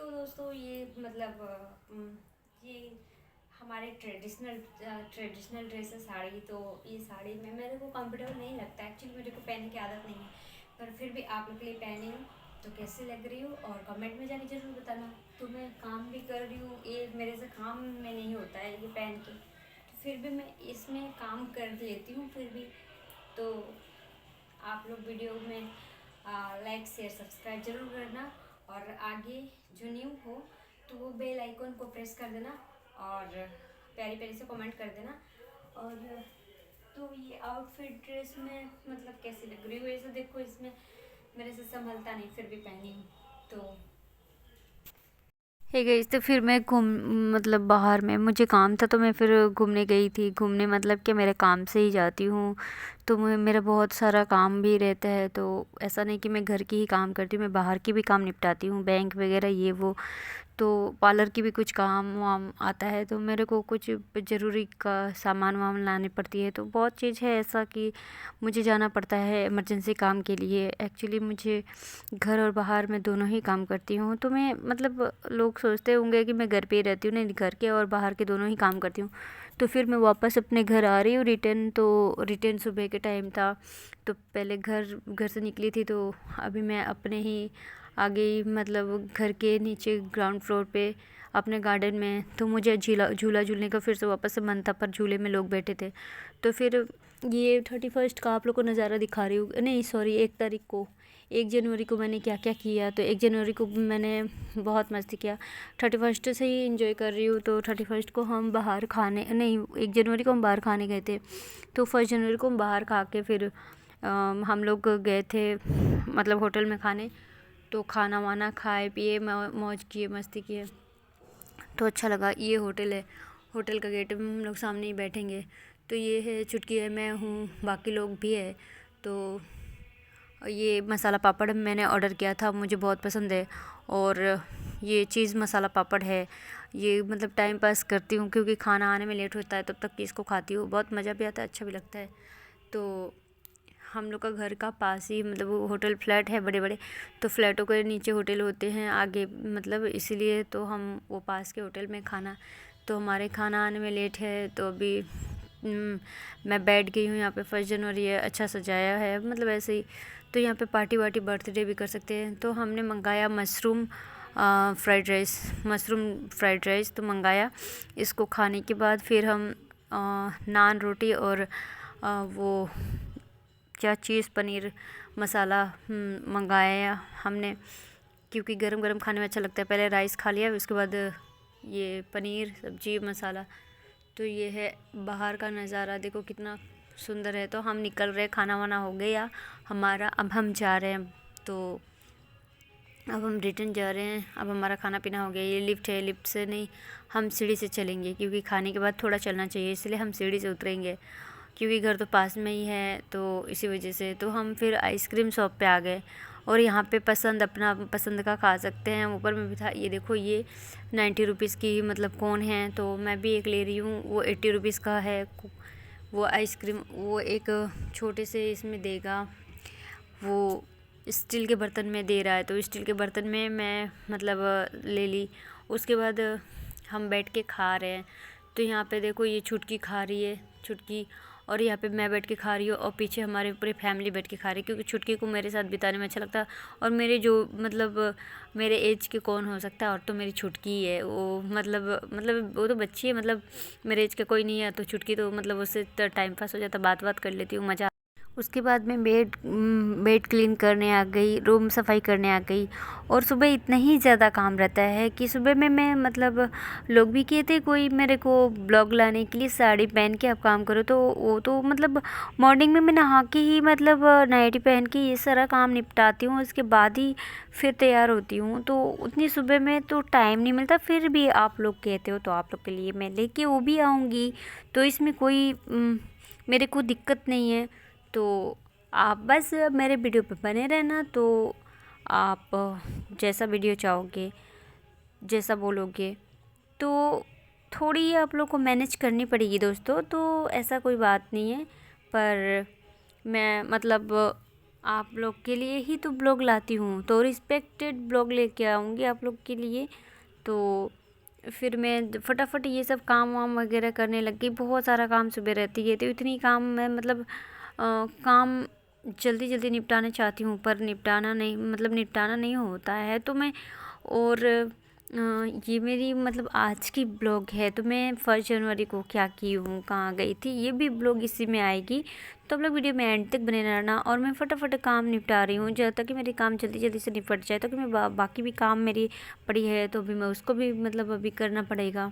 तो दोस्तों ये मतलब ये हमारे ट्रेडिशनल ड्रेस है साड़ी। तो ये साड़ी में मेरे को कंफर्टेबल नहीं लगता एक्चुअली, मेरे को पहनने की आदत नहीं है, पर फिर भी आप लोग के लिए पहनी हूँ। तो कैसे लग रही हूँ और कमेंट में जाके ज़रूर बताना। तो मैं काम भी कर रही हूँ, ये मेरे से काम में नहीं होता है ये पहन के, तो फिर भी मैं इसमें काम कर लेती हूँ फिर भी। तो आप लोग वीडियो में लाइक शेयर सब्सक्राइब जरूर करना, और आगे जो न्यू हो तो वो बेल आइकन को प्रेस कर देना, और प्यारी प्यारी से कमेंट कर देना। और तो ये आउटफिट ड्रेस में मतलब कैसी लग रही हो, ऐसे देखो इसमें मेरे से संभलता नहीं फिर भी पहनी हूँ। तो हे गाइस, तो फिर मैं घूम मतलब बाहर में मुझे काम था, तो मैं फिर घूमने गई थी। घूमने मतलब कि मेरे काम से ही जाती हूँ, तो मेरा बहुत सारा काम भी रहता है। तो ऐसा नहीं कि मैं घर की ही काम करती हूँ, मैं बाहर की भी काम निपटाती हूँ, बैंक वगैरह ये वो। तो पार्लर की भी कुछ काम वाम आता है, तो मेरे को कुछ ज़रूरी का सामान वाम लानी पड़ती है। तो बहुत चीज़ है ऐसा कि मुझे जाना पड़ता है इमरजेंसी काम के लिए। एक्चुअली मुझे घर और बाहर में दोनों ही काम करती हूँ। तो मैं मतलब लोग सोचते होंगे कि मैं घर पे ही रहती हूँ, नहीं, घर के और बाहर के दोनों ही काम करती हूँ। तो फिर मैं वापस अपने घर आ रही हूँ रिटर्न। तो रिटर्न सुबह के टाइम था, तो पहले घर घर से निकली थी, तो अभी मैं अपने ही आगे मतलब घर के नीचे ग्राउंड फ्लोर पे अपने गार्डन में। तो मुझे झूला झूला झूलने का फिर से वापस से मन था, पर झूले में लोग बैठे थे। तो फिर ये 31st का आप लोग को नज़ारा दिखा रही हूँ, नहीं सॉरी 1 तारीख को, 1 जनवरी को मैंने क्या क्या किया। तो 1 जनवरी को मैंने बहुत मस्ती किया। 31st से ही इंजॉय कर रही हूँ। तो 31st को हम बाहर खाने, नहीं 1 जनवरी को हम बाहर खाने गए थे। तो 1 जनवरी को हम बाहर खा के फिर हम लोग गए थे मतलब होटल में खाने। तो खाना वाना खाए पिए, मौज किए, मस्ती किए। तो अच्छा लगा। ये होटल है, होटल का गेट में हम लोग सामने ही बैठेंगे। तो ये है चुटकी है, मैं हूँ, बाकी लोग भी है। तो ये मसाला पापड़ मैंने ऑर्डर किया था, मुझे बहुत पसंद है। और ये चीज़ मसाला पापड़ है, ये मतलब टाइम पास करती हूँ क्योंकि खाना आने में लेट होता है, तब तक इसको खाती हूँ, बहुत मज़ा भी आता है, अच्छा भी लगता है। तो हम लोग का घर का पास ही मतलब वो होटल फ्लैट है बड़े बड़े। तो फ्लैटों के नीचे होटल होते हैं आगे, मतलब इसीलिए तो हम वो पास के होटल में खाना। तो हमारे खाना आने में लेट है, तो अभी मैं बैठ गई हूँ यहाँ पे। 1 जनवरी है, अच्छा सजाया है मतलब ऐसे ही। तो यहाँ पे पार्टी वार्टी बर्थडे भी कर सकते हैं। तो हमने मंगाया mushroom fried rice, mushroom fried rice तो मंगाया। इसको खाने के बाद फिर हम नान रोटी और वो क्या चीज़ पनीर मसाला मंगाया हमने, क्योंकि गरम गरम खाने में अच्छा लगता है। पहले राइस खा लिया, उसके बाद ये पनीर सब्जी मसाला। तो ये है बाहर का नज़ारा, देखो कितना सुंदर है। तो हम निकल रहे, खाना वाना हो गया हमारा, अब हम जा रहे हैं। तो अब हम रिटर्न जा रहे हैं, अब हमारा खाना पीना हो गया। ये लिफ्ट है, लिफ्ट से नहीं, हम सीढ़ी से चलेंगे, क्योंकि खाने के बाद थोड़ा चलना चाहिए, इसलिए हम सीढ़ी से उतरेंगे, क्योंकि घर तो पास में ही है। तो इसी वजह से तो हम फिर आइसक्रीम शॉप पे आ गए, और यहाँ पे पसंद अपना पसंद का खा सकते हैं। ऊपर में भी था, ये देखो ये 90 रुपीज़ की मतलब कौन है, तो मैं भी एक ले रही हूँ। वो 80 रुपीज़ का है वो आइसक्रीम। वो एक छोटे से इसमें देगा, वो स्टील के बर्तन में दे रहा है, तो स्टील के बर्तन में मैं मतलब ले ली। उसके बाद हम बैठ के खा रहे हैं। तो यहाँ पे देखो ये छुटकी खा रही है, छुटकी, और यहाँ पे मैं बैठ के खा रही हूँ, और पीछे हमारे पूरे फैमिली बैठ के खा रही है, क्योंकि छुटकी को मेरे साथ बिताने में अच्छा लगता है। और मेरे जो मतलब मेरे एज के कौन हो सकता है, और तो मेरी छुटकी ही है। वो मतलब वो तो बच्ची है, मतलब मेरे एज का कोई नहीं है, तो छुटकी तो मतलब उससे टाइम पास हो जाता, बात बात कर लेती हूँ, मज़ा। उसके बाद मैं बेड क्लीन करने आ गई, रूम सफाई करने आ गई। और सुबह इतना ही ज़्यादा काम रहता है कि सुबह में मैं मतलब लोग भी कहते कोई मेरे को ब्लॉग लाने के लिए साड़ी पहन के आप काम करो, तो वो तो मतलब मॉर्निंग में मैं नहा के ही मतलब नाइटी पहन के ये सारा काम निपटाती हूँ, उसके बाद ही फिर तैयार होती हूँ। तो उतनी सुबह में तो टाइम नहीं मिलता, फिर भी आप लोग कहते हो तो आप लोग के लिए मैं लेके वो भी आऊँगी। तो इसमें कोई मेरे को दिक्कत नहीं है। तो आप बस मेरे वीडियो पे बने रहना। तो आप जैसा वीडियो चाहोगे, जैसा बोलोगे, तो थोड़ी आप लोग को मैनेज करनी पड़ेगी दोस्तों। तो ऐसा कोई बात नहीं है, पर मैं मतलब आप लोग के लिए ही तो ब्लॉग लाती हूँ, तो रिस्पेक्टेड ब्लॉग लेके आऊँगी आप लोग के लिए। तो फिर मैं फटाफट ये सब काम वाम वगैरह करने लग गई। बहुत सारा काम सुबह रहती है, तो इतनी काम मैं मतलब काम जल्दी जल्दी निपटाना चाहती हूँ, पर निपटाना नहीं होता है। तो मैं और ये मेरी मतलब आज की ब्लॉग है। तो मैं 1 जनवरी को क्या की हूँ, कहाँ गई थी, ये भी ब्लॉग इसी में आएगी। तो आप लोग वीडियो में एंड तक बने रहना। और मैं फटाफट काम निपटा रही हूँ जब तक कि मेरी काम जल्दी जल्दी से निपट जाए। तो कि मैं बाकी भी काम मेरी पड़ी है, तो अभी मैं उसको भी मतलब अभी करना पड़ेगा।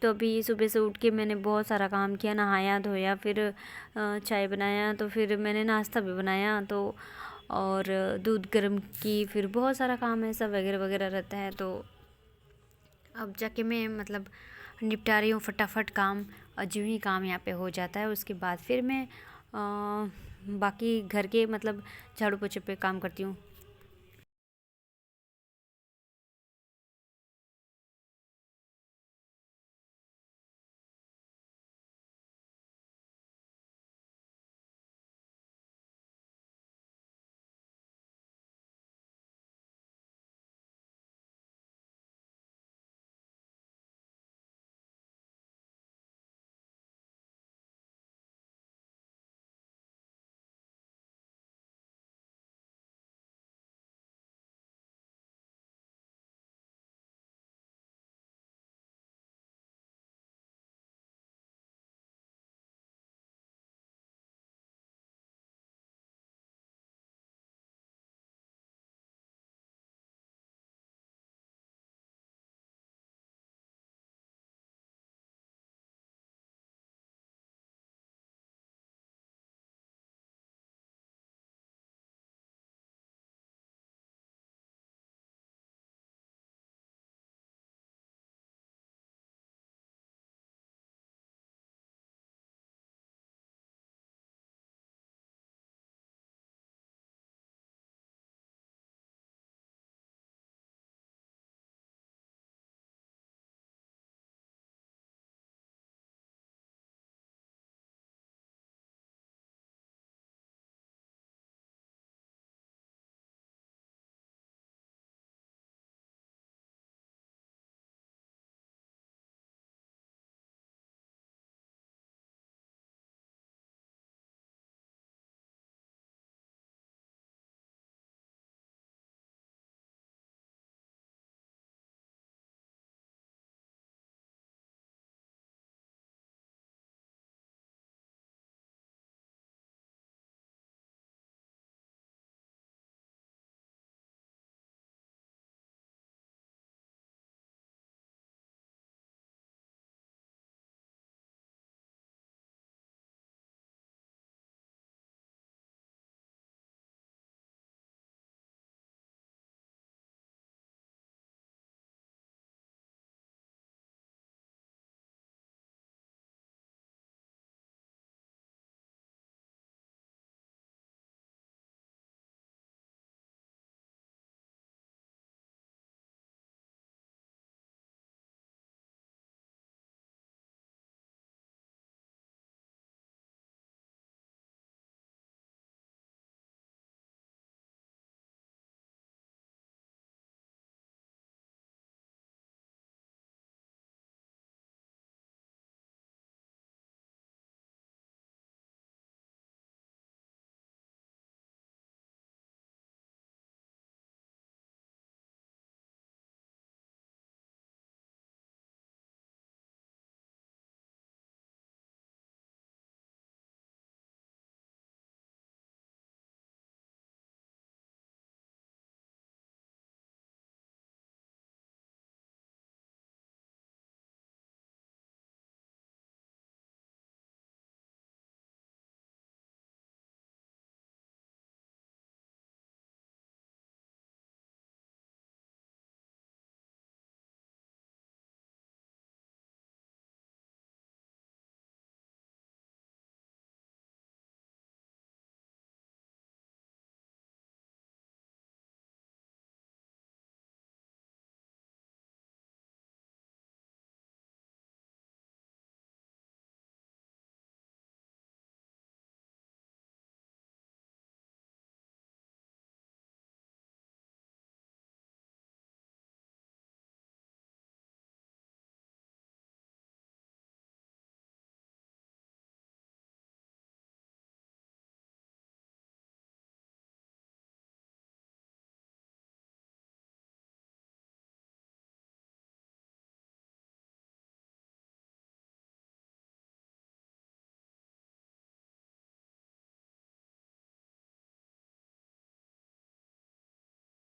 तो अभी सुबह से उठ के मैंने बहुत सारा काम किया, नहाया धोया, फिर चाय बनाया, तो फिर मैंने नाश्ता भी बनाया, तो और दूध गर्म की, फिर बहुत सारा काम ऐसा वगैरह वगैरह रहता है। तो अब जाके मैं मतलब निपटा रही हूँ फटाफट काम। और जो ही काम यहाँ पे हो जाता है उसके बाद फिर मैं बाकी घर के मतलब झाड़ू पोछे पे काम करती हूँ।